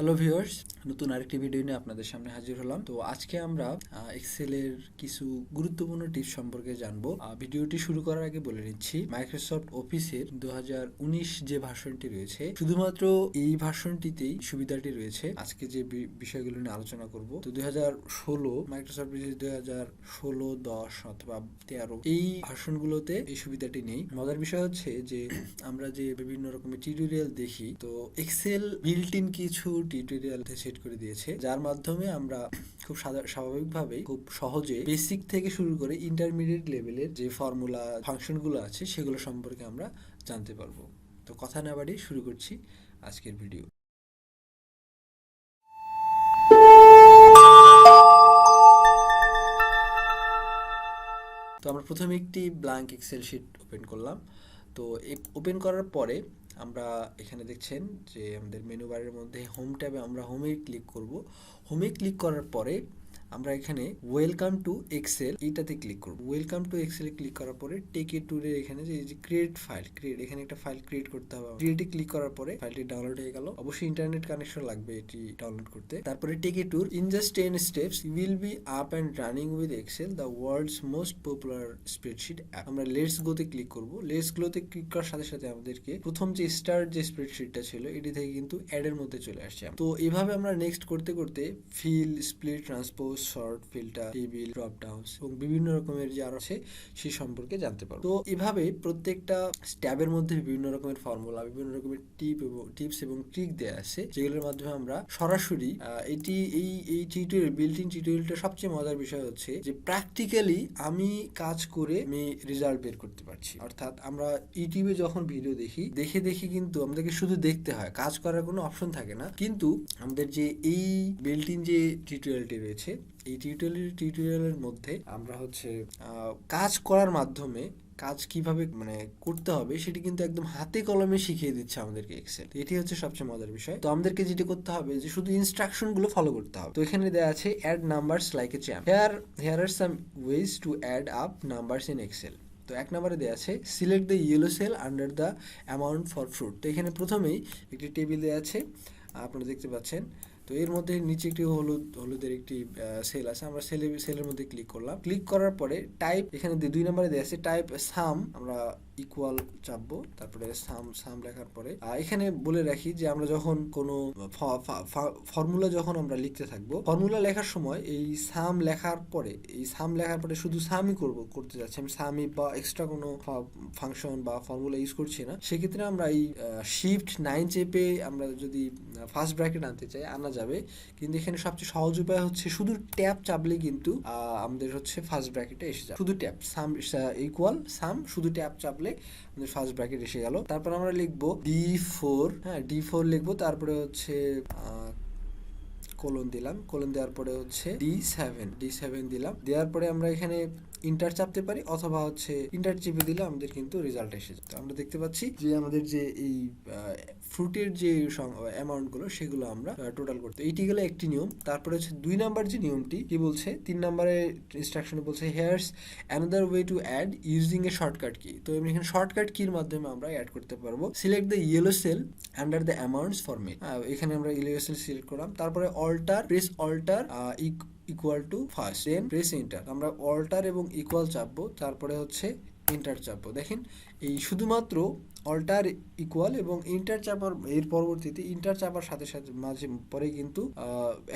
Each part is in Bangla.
হ্যালো ভিউয়ার্স, নতুন আরেকটি ভিডিও নিয়ে আপনাদের সামনে হাজির হলাম। তো আজকে আমরা এক্সেলের কিছু গুরুত্বপূর্ণ টিপস সম্পর্কে জানবো। ভিডিওটি শুরু করার আগে বলে নিচ্ছি, মাইক্রোসফট অফিসের 2019 যে ভার্সনটি রয়েছে, শুধুমাত্র এই ভার্সনটিতেই সুবিধাটি রয়েছে। আজকে যে বিষয়গুলো নিয়ে আলোচনা করব, তো 2016 মাইক্রোসফট অফিস 2016, 10 অথবা 13 এই ভার্সনগুলোতে এই সুবিধাটি নেই। মজার বিষয় হচ্ছে যে আমরা যে বিভিন্ন রকমের টিউটোরিয়াল দেখি, তো এক্সেল বিল্ট ইন কিছু টিউটোরিয়াল সেট করে দিয়েছে, যার মাধ্যমে আমরা খুব স্বাভাবিকভাবে খুব সহজে বেসিক থেকে শুরু করে ইন্টারমিডিয়েট লেভেলের যে ফর্মুলা ফাংশনগুলো আছে সেগুলো সম্পর্কে আমরা জানতে পারবো। তো কথা না বাড়িয়ে শুরু করছি আজকের ভিডিও। তো আমরা প্রথমে একটি ব্ল্যাঙ্ক এক্সেল শিট ওপেন করলাম। তো ওপেন করার পরে আমরা এখানে দেখছেন যে আমাদের মেনু বারের মধ্যে হোম ট্যাবে আমরা হোমে ক্লিক করব। হোমে ক্লিক করার পরে আমরা এখানে ওয়েলকাম টু এক্সেল এইটাতে ক্লিক করব। ওয়েলকাম টু এক্সেলে ক্লিক করার পরে টেক এ টুরে এখানে যে ক্রিয়েট ফাইল, এখানে একটা ফাইল ক্রিয়েট করতে হবে। ক্রিয়েটে ক্লিক করার পরে ফাইলটি ডাউনলোড হয়ে গেল। অবশ্যই ইন্টারনেট কানেকশন লাগবে এটি ডাউনলোড করতে। তারপরে take a tour in just 10 steps will be up and running with Excel, the world's most popular spreadsheet app. আমরা লেটস গোতে ক্লিক করব। লেটস গোতে ক্লিক করার সাথে সাথে আমাদেরকে প্রথম যে স্টার্ট যে স্প্রেডশিটটা ছিল এটি থেকে কিন্তু অ্যাড এর মধ্যে চলে আসছে। তো এইভাবে আমরা নেক্সট করতে করতে fill, split, transpose, sort, filter, table, drop downs এবং বিভিন্ন রকমের যে আরো আছে সেই সম্পর্কে জানতে পারবো। তো এভাবে প্রত্যেকটা ট্যাবের মধ্যে বিভিন্ন রকমের ফর্মুলা, বিভিন্ন রকমের টিপস এবং ট্রিক দেয়া আছে, যেগুলোর মাধ্যমে আমরা সরাসরি এটি এই টিউটোরিয়াল বিল্ট ইন টিউটোরিয়ালটা সবচেয়ে মজার বিষয় হচ্ছে যে প্র্যাকটিক্যালি আমি কাজ করে আমি রেজাল্ট বের করতে পারছি। অর্থাৎ আমরা ইউটিউবে যখন ভিডিও দেখে কিন্তু আমাদেরকে শুধু দেখতে হয়, কাজ করার কোনো অপশন থাকে না। কিন্তু আমাদের যে এই বিল্ট ইন যে টিউটোরিয়ালটি রয়েছে, এই টিউটোরিয়ালের মধ্যে আমরা হচ্ছে কাজ করার মাধ্যমে কাজ কিভাবে করতে হবে সেটি কিন্তু একদম হাতে কলমে শিখিয়ে দিচ্ছে আমাদেরকে এক্সেল। এটি হচ্ছে সবচেয়ে মজার বিষয়। তো আমাদেরকে যেটি করতে হবে যে শুধু ইনস্ট্রাকশন গুলো ফলো করতে হবে। তো এখানে দেওয়া আছে add numbers like a champ. Here are some ways to add up numbers in Excel. তো এক নম্বরে দেওয়া আছে select the yellow cell under the amount for fruit. তো এখানে প্রথমেই একটি টেবিল দেওয়া আছে, আপনারা দেখতে পাচ্ছেন। তো এর মধ্যে নিচে একটি হলুদের একটি সেল আছে। আমরা সেলের মধ্যে ক্লিক করলাম। ক্লিক করার পরে টাইপ, এখানে 2 নম্বরে দেওয়া আছে টাইপ সাম, আমরা ইকুয়াল চাপবো। তারপরে সাম লেখার পরে এখানে বলে রাখি যে আমরা যখন কোনো ফর্মুলা যখন আমরা লিখতে থাকবো, ফর্মুলা লেখার সময় এই সাম লেখার পরে শুধু সামই করতে যাচ্ছি, আমি সামই বা এক্সট্রা কোনো ফাংশন বা ফর্মুলা ইউজ করছি না। সেক্ষেত্রে আমরা এই শিফট 9 চেপে আমরা যদি ফার্স্ট ব্র্যাকেট আনতে চাই আনা যাবে, কিন্তু এখানে সবচেয়ে সহজ উপায় হচ্ছে শুধু ট্যাব চাপলে কিন্তু আমাদের হচ্ছে ফার্স্ট ব্র্যাকেটে এসে যাবে। শুধু ট্যাব সাম ইকুয়াল সাম, শুধু ট্যাব চাপলে আমাদের ফার্স্ট ব্র্যাকেট এসে গেল। তারপর আমরা লিখবো D4, D4 লিখবো। তারপরে হচ্ছে কোলন দিলাম, কোলন দেওয়ার পরে হচ্ছে D7 দিলাম। দেওয়ার পরে আমরা এখানে ইন্টার চাপতে পারি, অথবা হচ্ছে ইন্টার চেপে দিলে আমাদের কিন্তু রেজাল্ট এসে যেত। আমরা দেখতে পাচ্ছি যে আমাদের যে এই ফ্রুটের যে অ্যামাউন্ট গুলো সেগুলো আমরা টোটাল করতে, এইটি গেলে একটি নিয়ম। তারপরে হচ্ছে 2 নাম্বার যে নিয়মটি কি বলছে, 3 নম্বরে ইনস্ট্রাকশনে বলছে here's another way to add using a shortcut key. তো এখানে শর্টকাট কির মাধ্যমে আমরা অ্যাড করতে পারবো। Select the yellow cell under the amounts format. এখানে আমরা ইয়েলো সেল সিলেক্ট করলাম। তারপরে press alter equal to first, then press enter. আমরা অল্টার এবং ইকুয়াল চাপবো, তারপরে হচ্ছে এন্টার চাপবো। দেখেন এই শুধুমাত্র অল্টার ইকুয়াল এবং ইন্টার চাপার এর পরবর্তীতে ইন্টার চাপার সাথে সাথে মাঝে পরে কিন্তু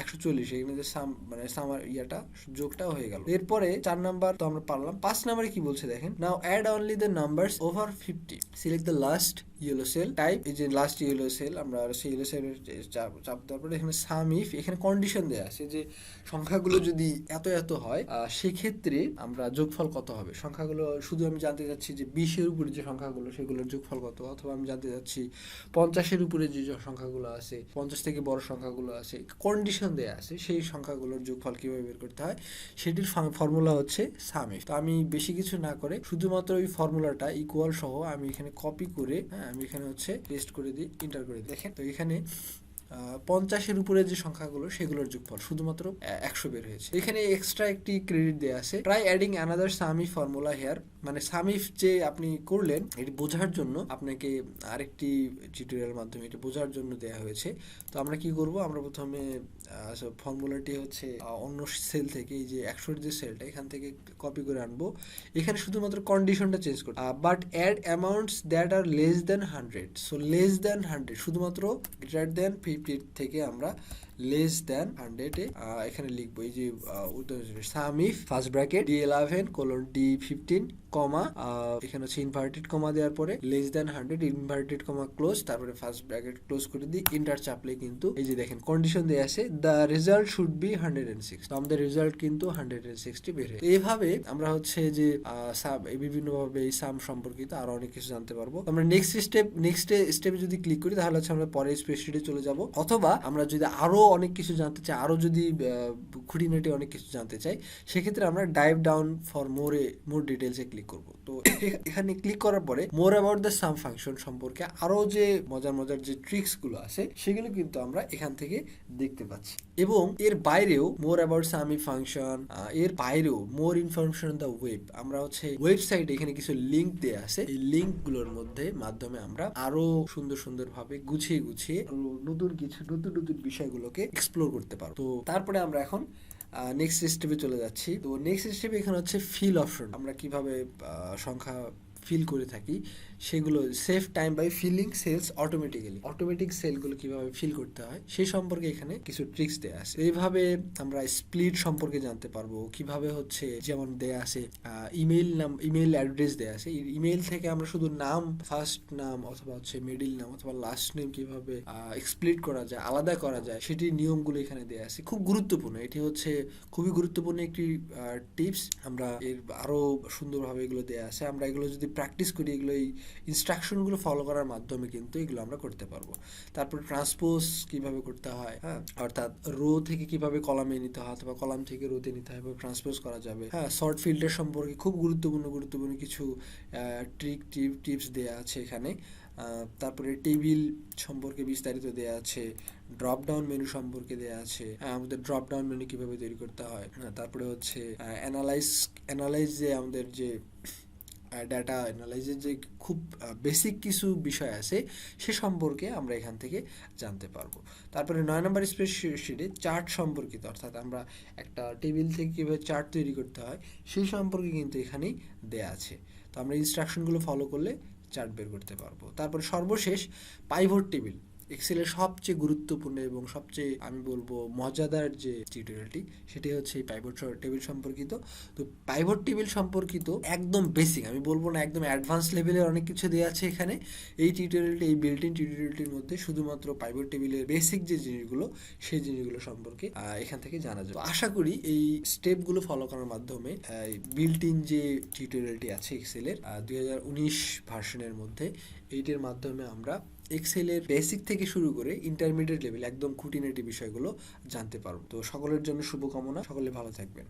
140 এখানে যে সামার ইয়াটা যোগটাও হয়ে গেল। এরপরে 4 নাম্বার তো আমরা পারলাম। 5 নাম্বারে কি বলছে দেখেন, now add only the numbers over 50, select the last yellow cell type. এই যে লাস্ট ইয়েলো সেল, আমরা সেই ইয়েলো সেলের চাপ দেওয়ার পরে এখানে সাম ইফ, এখানে কন্ডিশন দেওয়া আছে যে সংখ্যাগুলো যদি এত হয় সেক্ষেত্রে আমরা যোগফল কত হবে। সংখ্যাগুলো শুধু আমি জানতে চাচ্ছি যে 20-এর উপরে যে সংখ্যাগুলো সেগুলোর যোগফল কত, অথবা আমি জানতে চাচ্ছি 50-এর উপরে যে সংখ্যাগুলো আছে, 50 থেকে বড় সংখ্যাগুলো আছে, কন্ডিশন দেয়া আছে সেই সংখ্যাগুলোর যোগফল কিভাবে বের করতে হয় সেটির ফর্মুলা হচ্ছে সাম ইফ। তো আমি বেশি কিছু না করে শুধুমাত্র ওই ফর্মুলাটা ইকুয়াল সহ আমি এখানে কপি করে আমি এখানে হচ্ছে পেস্ট করে দিই, এন্টার করে দিই। দেখেন তো এখানে 50-এর উপরে যে সংখ্যাগুলো সেগুলোর যোগফল শুধুমাত্র 100 বের হয়েছে। এখানে এক্সট্রা একটি ক্রেডিট দেওয়া আছে, try adding another SUMIF formula here, মানে সামিফ যে আপনি করলেন এটি বোঝার জন্য আপনাকে আরেকটি টিউটোরিয়াল মাধ্যমে এটি বোঝার জন্য দেওয়া হয়েছে। তো আমরা কি করব, আমরা প্রথমে ফর্মুলাটি হচ্ছে অন্য সেল থেকে, এই যে 100-এর যে সেলটা এখান থেকে কপি করে আনবো। এখানে শুধুমাত্র কন্ডিশনটা চেঞ্জ করতে, but add amounts that are less than 100। So less than 100 শুধুমাত্র গ্রেটার দেন 50 থেকে আমরা লেস দেন 100 এ এখানে লিখবো, এই যে sum if first bracket D11 colon D15 comma এখানে হচ্ছে ইনভার্টেড কমা দেওয়ার পরে less than 100 inverted comma close, তারপরে ফার্স্ট ব্র্যাকেট ক্লোজ করে দিই, ইন্টার চাপলে কিন্তু এই যে দেখেন কন্ডিশন দেয়া আছে দ্য রেজাল্ট শুড বি 106। তো আমাদের রেজাল্ট কিন্তু 160 বের হয়। এইভাবে আমরা হচ্ছে যে বিভিন্ন ভাবে এই সাম সম্পর্কিত আরো অনেক কিছু জানতে পারবো। আমরা নেক্সট স্টেপে যদি ক্লিক করি তাহলে হচ্ছে আমরা পরের স্প্রেডশিটে চলে যাব, অথবা আমরা যদি আরো অনেক কিছু জানতে চাই, আরো যদি খুঁটিনাটি অনেক কিছু জানতে চাই, সেক্ষেত্রে আমরা ডাইভ ডাউন ফর মোর ডিটেলসে ক্লিক করব। তো এখানে ক্লিক করার পরে more about the some function সম্পর্কে আরো যে মজার যে ট্রিক্স গুলো আছে সেগুলো কিন্তু আমরা এখান থেকে দেখতে পাচ্ছি। এবং এর বাইরেও মোর অ্যাবাউট সামি ফাংশন, এর বাইরেও more information on the web, আমরা হচ্ছে ওয়েবসাইটে এখানে কিছু লিঙ্ক দেয়া আছে, এই লিঙ্ক গুলোর মাধ্যমে আমরা আরো সুন্দর ভাবে গুছিয়ে নতুন বিষয়গুলোকে এক্সপ্লোর করতে পারবো। তো তারপরে আমরা এখন নেক্সট স্টেপে চলে যাচ্ছি। তো নেক্সট স্টেপে এখানে হচ্ছে ফিল অপশন, আমরা কিভাবে সংখ্যা ফিল করে থাকি সেগুলো, save time by filling cells automatically, automatic সেলগুলো কিভাবে ফিল করতে হয় সেই সম্পর্কে এখানে কিছু ট্রিক্স দেয়া আছে। এইভাবে আমরা স্প্লিট সম্পর্কে জানতে পারবো, কিভাবে হচ্ছে যেমন দেয়া আছে ইমেইল অ্যাড্রেস দেয়া আছে, ইমেইল থেকে আমরা শুধু নাম, ফার্স্ট নাম অথবা হচ্ছে মিডিল নাম অথবা লাস্ট নেম কিভাবে স্প্লিট করা যায়, আলাদা করা যায়, সেটির নিয়মগুলো এখানে দেয়া আছে। খুব গুরুত্বপূর্ণ, এটি হচ্ছে খুবই গুরুত্বপূর্ণ একটি টিপস। আমরা এর আরো সুন্দরভাবে এগুলো দেয়া আছে, আমরা এগুলো যদি প্র্যাকটিস করি, এগুলো এই ইনস্ট্রাকশনগুলো ফলো করার মাধ্যমে কিন্তু এগুলো আমরা করতে পারবো। তারপর ট্রান্সপোজ কিভাবে করতে হয়, হ্যাঁ, অর্থাৎ রো থেকে কিভাবে কলামে নিতে হয় অথবা কলাম থেকে রোতে নিতে হয়, ট্রান্সপোজ করা যাবে। হ্যাঁ, শর্ট ফিল্টার সম্পর্কে খুব গুরুত্বপূর্ণ কিছু টিপস দেয়া আছে এখানে। তারপরে টেবিল সম্পর্কে বিস্তারিত দেয়া আছে, ড্রপ ডাউন মেনু সম্পর্কে দেয়া আছে, আমাদের ড্রপ ডাউন মেনু কিভাবে তৈরি করতে হয়। তারপরে হচ্ছে অ্যানালাইজ যে আমাদের যে ডাটা অ্যানালাইজের যে খুব বেসিক কিছু বিষয় আছে সে সম্পর্কে আমরা এখান থেকে জানতে পারবো। তারপরে 9 নম্বর স্প্রেডশিটে চার্ট সম্পর্কিত, অর্থাৎ আমরা একটা টেবিল থেকে কীভাবে চার্ট তৈরি করতে হয় সেই সম্পর্কে কিন্তু এখানেই দেয়া আছে। তো আমরা ইনস্ট্রাকশনগুলো ফলো করলে চার্ট বের করতে পারবো। তারপরে সর্বশেষ পাইভট টেবিল, এক্সেলের সবচেয়ে গুরুত্বপূর্ণ এবং সবচেয়ে আমি বলবো মজাদার যে টিউটোরিয়ালটি, সেটি হচ্ছে এই পাইভট টেবিল সম্পর্কিত। তো পাইভট টেবিল সম্পর্কিত একদম বেসিক, আমি বলবো না একদম অ্যাডভান্স লেভেলের অনেক কিছু দেওয়া আছে এখানে। এই টিউটোরিয়ালটি, এই বিল্ট ইন টিউটোরিয়ালটির মধ্যে শুধুমাত্র পাইভট টেবিলের বেসিক যে জিনিসগুলো সেই জিনিসগুলো সম্পর্কে এখান থেকে জানা যাবে। আশা করি এই স্টেপগুলো ফলো করার মাধ্যমে বিল্ট ইন যে টিউটোরিয়ালটি আছে এক্সেলের 2019 ভার্সনের মধ্যে, এইটির মাধ্যমে আমরা এক্সেলের বেসিক থেকে শুরু করে ইন্টারমিডিয়েট লেভেল একদম খুঁটিনাটি বিষয়গুলো জানতে পারবো। তো সকলের জন্য শুভকামনা, সকলে ভালো থাকবেন।